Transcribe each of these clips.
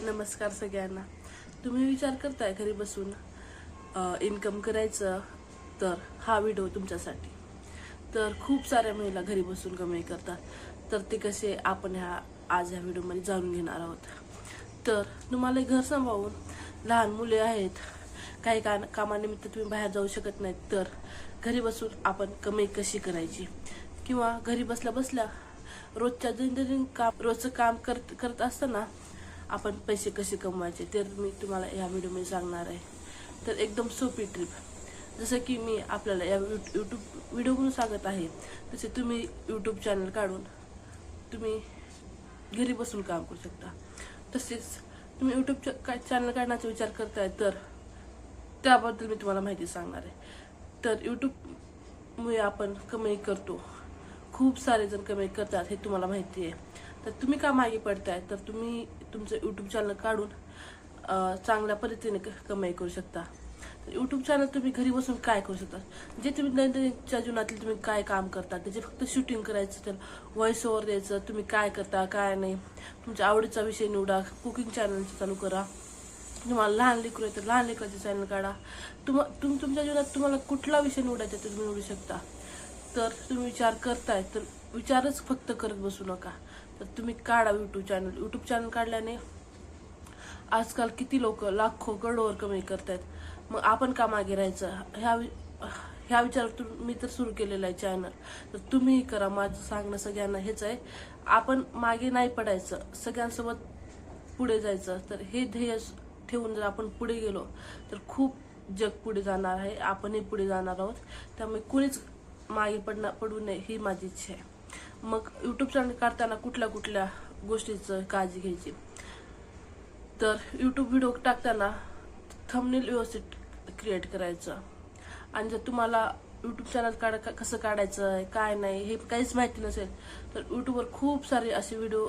नमस्कार सगळ्यांना. तुम्ही विचार करताय घरी बसून इन्कम करायचं, तर हा व्हिडिओ तुमच्यासाठी. तर खूप साऱ्या महिला घरी बसून कमाई करतात, तर ते कसे आपण आज ह्या व्हिडिओमध्ये जाणून घेणार आहोत. तर तुम्हाला घर सांभाळून लहान मुले आहेत, काही कामानिमित्त तुम्ही बाहेर जाऊ शकत नाहीत, तर घरी बसून आपण कमाई कशी करायची, किंवा घरी बसल्या बसल्या रोजच्या दैनंदिन रोजचं काम करत असताना आपण पैसे कसे कमवायचे ते मी तुम्हाला या व्हिडिओमध्ये सांगणार आहे. तर एकदम सोपी ट्रिप, जसं की मी आपल्याला या यूट्यूब व्हिडिओमधून सांगत आहे, तसे तुम्ही यूट्यूब चॅनल काढून तुम्ही घरी बसून काम करू शकता. तसेच तुम्ही यूट्यूब चॅनल काढण्याचा विचार करताय, तर त्याबद्दल मी तुम्हाला माहिती सांगणार आहे. तर यूट्यूबमुळे आपण कमाई करतो, खूप सारे जण कमाई करतात हे तुम्हाला माहिती आहे. तर तुम्ही का मागे पडताय, तर तुम्ही तुमचं यूट्यूब चॅनल काढून चांगल्या पद्धतीने कमाई करू शकता. तर यूट्यूब चॅनल तुम्ही घरी बसून काय करू शकता, जे तुम्ही दैनंदिनच्या जीवनातील तुम्ही काय काम करता त्याचे फक्त शूटिंग करायचं, तर व्हॉइस ओव्हर द्यायचं, तुम्ही काय करता काय नाही, तुमच्या आवडीचा विषय निवडा, कुकिंग चॅनल चालू करा. तुम्हाला लहान लेकरू आहे तर लहान लेकराचे चॅनल काढा. तुमच्या जीवनात तुम्हाला कुठला विषय निवडायचा ते तुम्ही निवडू शकता. तर तुम्ही विचार करताय, तर विचारच फक्त करत बसू नका, तर तुम्ही काढा यूट्यूब चॅनल काढल्याने आजकाल किती लोक लाखो करोडवर कमाई करतायत. मग आपण का मागे राहायचं, ह्या विचारातून मी तर सुरू केलेलं आहे चॅनल. तर तुम्हीही करा. माझं सांगणं सगळ्यांना हेच आहे, आपण मागे नाही पडायचं, सगळ्यांसोबत पुढे जायचं. तर हे ध्येय ठेवून जर आपण पुढे गेलो तर खूप जग पुढे जाणार आहे, आपणही पुढे जाणार आहोत. त्यामुळे कुणीच मागे पडू नये ही माझी इच्छा आहे. मग यूट्यूब चॅनल काढताना कुठल्या कुठल्या गोष्टीचं काळजी घ्यायची, तर यूट्यूब व्हिडिओ टाकताना थंबनेल व्यवस्थित क्रिएट करायचं. आणि जर तुम्हाला यूट्यूब चॅनल कसं काढायचं आहे काय नाही हे काहीच माहिती नसेल, तर यूट्यूबवर खूप सारे असे व्हिडिओ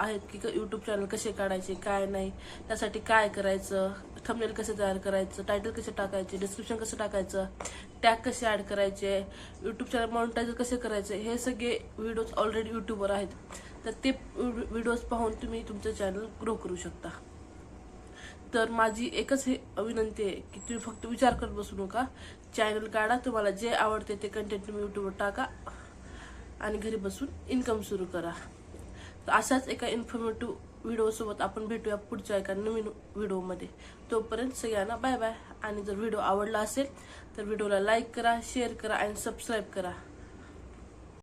आहेत की यूट्यूब चॅनल कसे काढायचे काय नाही, त्यासाठी काय करायचं, थंबनेल कसे तयार करायचं, टायटल कसे टाकायचे, डिस्क्रिप्शन कसं टाकायचं, टॅग कसे ऍड करायचे, यूट्यूब चॅनल मॉनिटायझर कसे करायचे, हे सगळे व्हिडिओज ऑलरेडी यूट्यूबवर आहेत. तर ते व्हिडिओज पाहून तुम्ही तुमचं चॅनल ग्रो करू शकता. तर माझी एकच विनंती आहे की तुम्ही फक्त विचार करत बसू नका, चॅनल काढा, तुम्हाला जे आवडते ते कंटेंट तुम्ही यूट्यूबवर टाका आणि घरी बसून इन्कम सुरू करा. तर अशाच एका इन्फॉर्मेटिव्ह व्हिडिओसोबत आपण भेटूया पुढच्या एका नवीन व्हिडिओमध्ये. तोपर्यंत सगळ्यांना बाय बाय. आणि जर व्हिडिओ आवडला असेल तर व्हिडिओला लाईक करा, शेअर करा आणि सबस्क्राईब करा.